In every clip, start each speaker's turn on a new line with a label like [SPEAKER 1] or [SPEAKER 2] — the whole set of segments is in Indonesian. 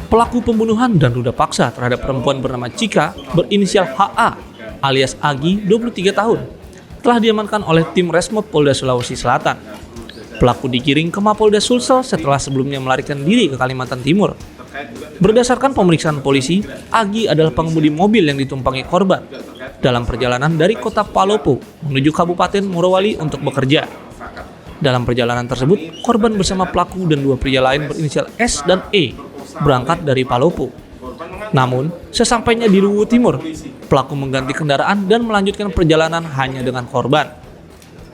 [SPEAKER 1] Pelaku pembunuhan dan ruda paksa terhadap perempuan bernama Cika berinisial HA alias Agi 23 tahun telah diamankan oleh tim Resmob Polda Sulawesi Selatan. Pelaku digiring ke Mapolda Sulsel setelah sebelumnya melarikan diri ke Kalimantan Timur. Berdasarkan pemeriksaan polisi, Agi adalah pengemudi mobil yang ditumpangi korban dalam perjalanan dari kota Palopo menuju Kabupaten Morowali untuk bekerja. Dalam perjalanan tersebut, korban bersama pelaku dan dua pria lain berinisial S dan E berangkat dari Palopo. Namun, sesampainya di Luwu Timur, pelaku mengganti kendaraan dan melanjutkan perjalanan hanya dengan korban.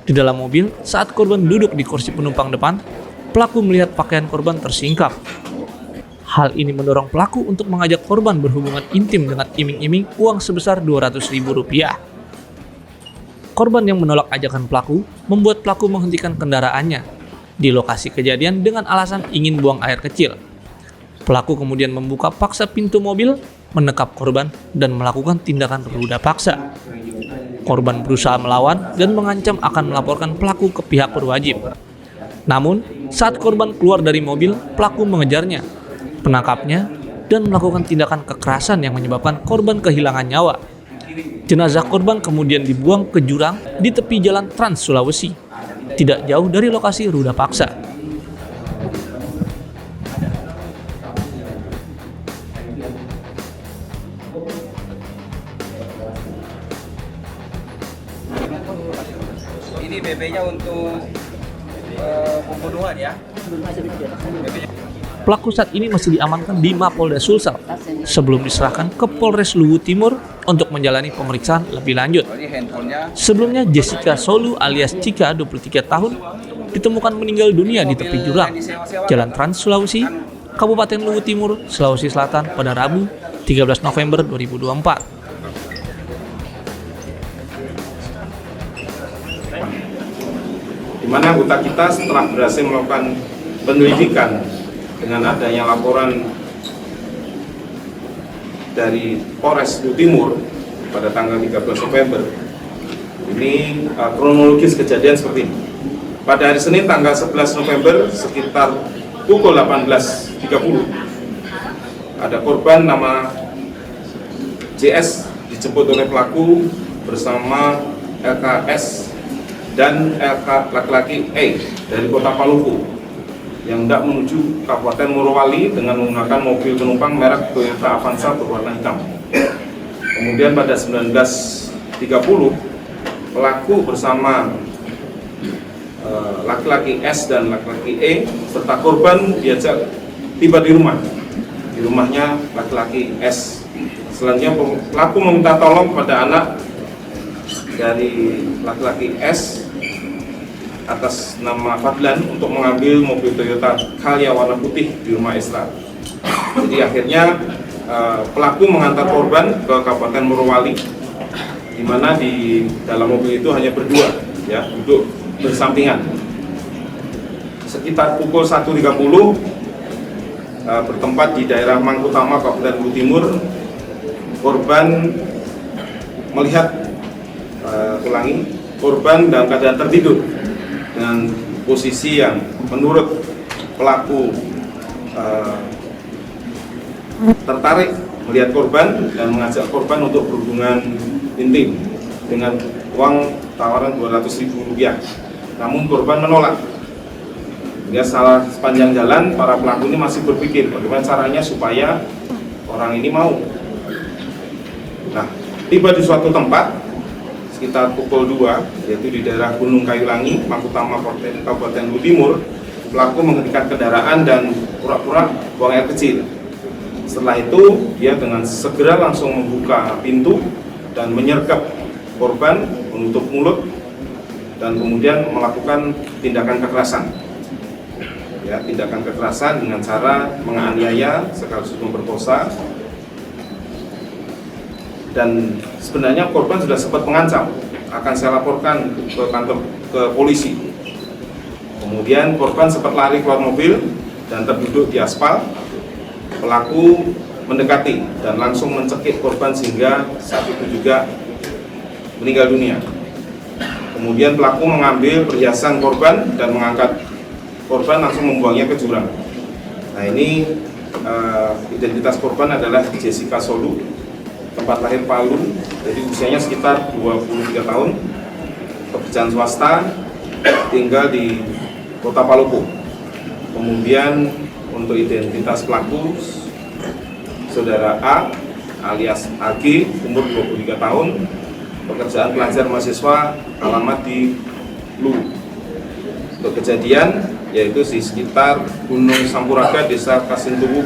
[SPEAKER 1] Di dalam mobil, saat korban duduk di kursi penumpang depan, pelaku melihat pakaian korban tersingkap. Hal ini mendorong pelaku untuk mengajak korban berhubungan intim dengan iming-iming uang sebesar Rp200.000. Korban yang menolak ajakan pelaku membuat pelaku menghentikan kendaraannya di lokasi kejadian dengan alasan ingin buang air kecil. Pelaku kemudian membuka paksa pintu mobil, menekap korban, dan melakukan tindakan ruda paksa. Korban berusaha melawan dan mengancam akan melaporkan pelaku ke pihak berwajib. Namun, saat korban keluar dari mobil, pelaku mengejarnya, menangkapnya, dan melakukan tindakan kekerasan yang menyebabkan korban kehilangan nyawa. Jenazah korban kemudian dibuang ke jurang di tepi jalan Trans Sulawesi, tidak jauh dari lokasi ruda paksa.
[SPEAKER 2] Ini BB-nya untuk pembunuhan ya.
[SPEAKER 1] Pelaku saat ini masih diamankan di Mapolda Sulsel sebelum diserahkan ke Polres Luwu Timur untuk menjalani pemeriksaan lebih lanjut. Sebelumnya Jessica Solu alias Cika 23 tahun ditemukan meninggal dunia di tepi jurang Jalan Trans Sulawesi, Kabupaten Luwu Timur, Sulawesi Selatan pada Rabu 13 November 2024.
[SPEAKER 3] Di mana anggota kita setelah berhasil melakukan penyelidikan dengan adanya laporan dari Polres Luwu Timur pada tanggal 13 November. Ini kronologis kejadian seperti ini. Pada hari Senin tanggal 11 November sekitar pukul 18.30 ada korban nama JS dijemput oleh pelaku bersama LKS dan LK laki-laki E dari kota Palopo yang hendak menuju Kabupaten Morowali dengan menggunakan mobil penumpang merek Toyota Avanza berwarna hitam. Kemudian pada 19.30 pelaku bersama laki-laki S dan laki-laki E serta korban diajak tiba di rumahnya laki-laki S. Selanjutnya pelaku meminta tolong kepada anak dari laki-laki S atas nama Fadlan untuk mengambil mobil Toyota Calya warna putih di rumah Esra. Jadi akhirnya pelaku mengantar korban ke Kabupaten Morowali, di mana di dalam mobil itu hanya berdua, ya, duduk bersampingan. Sekitar pukul 1.30 bertempat di daerah Mangkutama, Kabupaten Luwu Timur, korban melihat korban dalam keadaan tertidur dengan posisi yang menurut pelaku tertarik melihat korban dan mengajak korban untuk berhubungan intim dengan uang tawaran Rp200.000. Namun korban menolak. Ya, sepanjang jalan para pelaku ini masih berpikir bagaimana caranya supaya orang ini mau. Nah, tiba di suatu tempat sekitar pukul 2, yaitu di daerah Gunung Kayulangi, Mangkutama, Kabupaten Luwu Timur. Pelaku menghentikan kendaraan dan pura-pura buang air kecil. Setelah itu, dia dengan segera langsung membuka pintu dan menyergap korban, menutup mulut, dan kemudian melakukan tindakan kekerasan. Ya, tindakan kekerasan dengan cara menganiaya sekaligus memperkosa. Dan sebenarnya korban sudah sempat mengancam akan saya laporkan ke kantor polisi. Kemudian korban sempat lari keluar mobil dan terduduk di aspal. Pelaku mendekati dan langsung mencekik korban sehingga saat itu juga meninggal dunia. Kemudian pelaku mengambil perhiasan korban dan mengangkat korban langsung membuangnya ke jurang. Nah, ini Identitas korban adalah Jessica Solu, tempat lahir Palu, jadi usianya sekitar 23 tahun, pekerjaan swasta, tinggal di Kota Palopo. Kemudian untuk identitas pelaku, saudara A alias AG, umur 23 tahun, pekerjaan pelajar mahasiswa, alamat di Lu. Untuk kejadian yaitu di sekitar Gunung Sampuraga, Desa Kasintuwu,